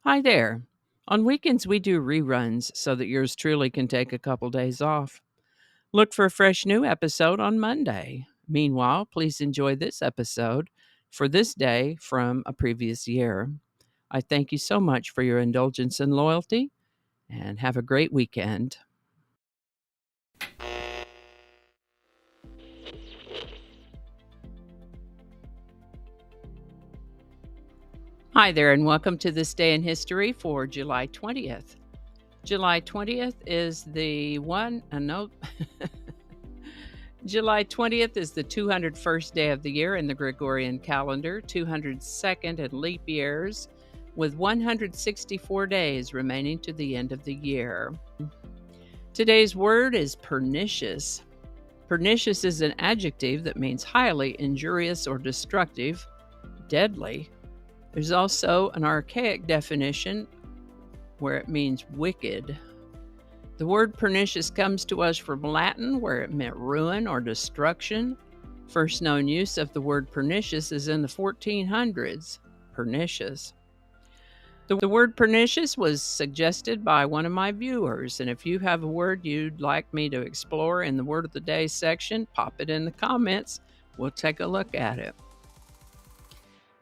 Hi there. On weekends, we do reruns so that yours truly can take a couple days off. Look for a fresh new episode on Monday. Meanwhile, please enjoy this episode for this day from a previous year. I thank you so much for your indulgence and loyalty, and have a great weekend. Hi there, and welcome to this day in history for July 20th. July 20th is the one, no, July 20th is the 201st day of the year in the Gregorian calendar, 202nd in leap years, with 164 days remaining to the end of the year. Today's word is pernicious. Pernicious is an adjective that means highly injurious or destructive, deadly. There's also an archaic definition where it means wicked. The word pernicious comes to us from Latin, where it meant ruin or destruction. First known use of the word pernicious is in the 1400s. Pernicious. The word pernicious was suggested by one of my viewers, and if you have a word you'd like me to explore in the Word of the Day section, pop it in the comments. We'll take a look at it.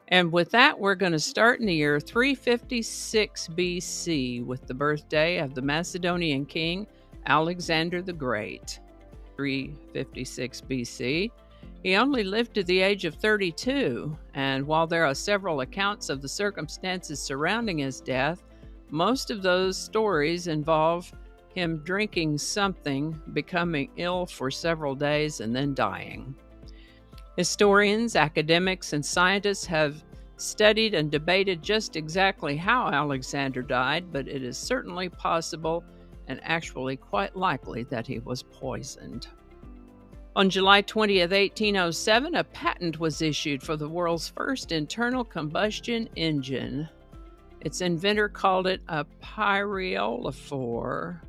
And with that, we're going to start in the year 356 BC with the birthday of the Macedonian king Alexander the Great. 356 BC. He only lived to the age of 32, and while there are several accounts of the circumstances surrounding his death, most of those stories involve him drinking something, becoming ill for several days, and then dying. Historians, academics, and scientists have studied and debated just exactly how Alexander died, but it is certainly possible and actually quite likely that he was poisoned. On July 20th, 1807, a patent was issued for the world's first internal combustion engine. Its inventor called it a pyreolophore,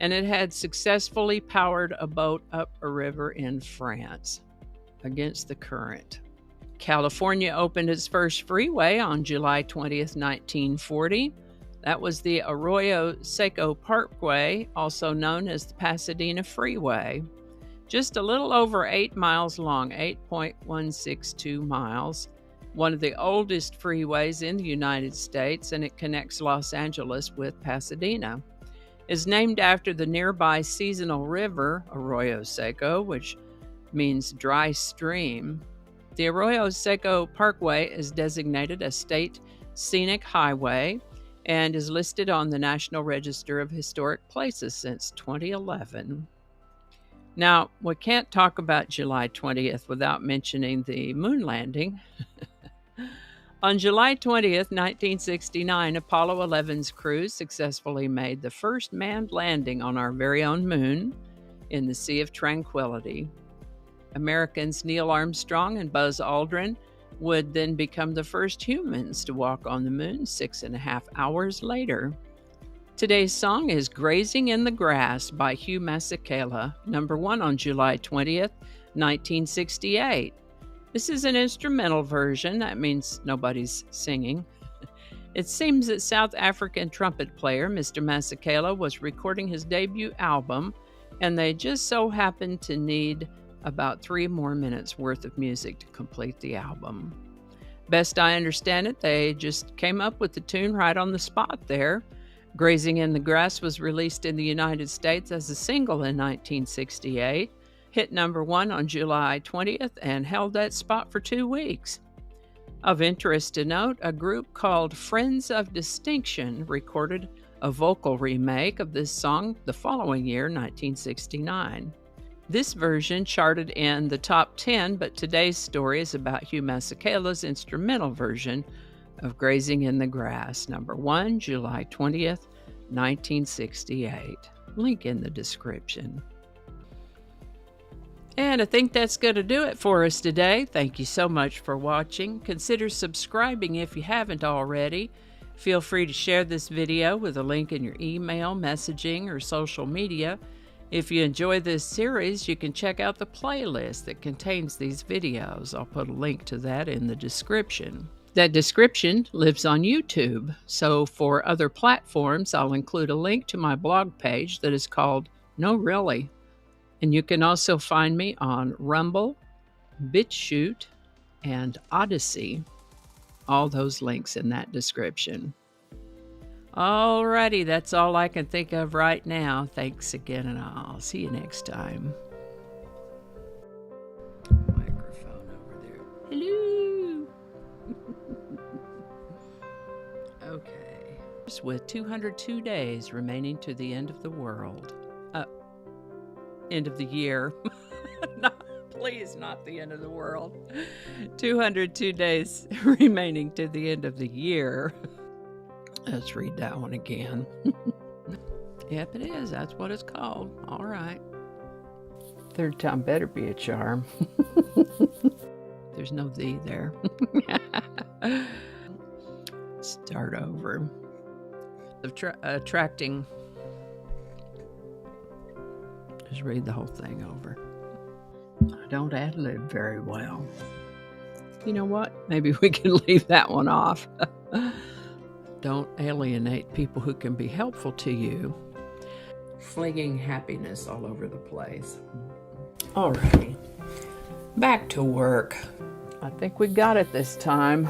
and it had successfully powered a boat up a river in France against the current. California opened its first freeway on July 20th, 1940. That was the Arroyo Seco Parkway, also known as the Pasadena Freeway. Just a little over 8 miles long, 8.162 miles, one of the oldest freeways in the United States, and it connects Los Angeles with Pasadena. Is named after the nearby seasonal river, Arroyo Seco, which means dry stream. The Arroyo Seco Parkway is designated a state scenic highway and is listed on the National Register of Historic Places since 2011. Now, we can't talk about July 20th without mentioning the moon landing. On July 20th, 1969, Apollo 11's crew successfully made the first manned landing on our very own moon in the Sea of Tranquility. Americans Neil Armstrong and Buzz Aldrin would then become the first humans to walk on the moon 6.5 hours later. Today's song is Grazing in the Grass by Hugh Masekela, number 1 on July 20th, 1968. This is an instrumental version. That means nobody's singing. It seems that South African trumpet player Mr. Masekela was recording his debut album, and they just so happened to need about 3 more minutes worth of music to complete the album. Best I understand it, they just came up with the tune right on the spot there. Grazing in the Grass was released in the United States as a single in 1968, hit number 1 on July 20th, and held that spot for 2 weeks. Of interest to note, a group called Friends of Distinction recorded a vocal remake of this song the following year, 1969. This version charted in the top 10, but today's story is about Hugh Masekela's instrumental version of Grazing in the Grass, number 1, July 20th, 1968. Link in the description. And I think that's going to do it for us today. Thank you so much for watching. Consider subscribing if you haven't already. Feel free to share this video with a link in your email, messaging, or social media. If you enjoy this series, you can check out the playlist that contains these videos. I'll put a link to that in the description. That description lives on YouTube, so for other platforms, I'll include a link to my blog page that is called No Really. And you can also find me on Rumble, BitChute, and Odyssey. All those links in that description. Alrighty, that's all I can think of right now. Thanks again, and I'll see you next time. Microphone over there. Hello. Okay. With 202 days remaining to the end of the world. End of the year. Please, not the end of the world. 202 days remaining to the end of the year. Let's read that one again. Yep, it is. That's what it's called. All right. Third time better be a charm. There's no "the" there. Start over. Attracting. Just read the whole thing over. I don't ad-lib very well. You know what? Maybe we can leave that one off. Don't alienate people who can be helpful to you. Flinging happiness all over the place. Alrighty. Back to work. I think we got it this time.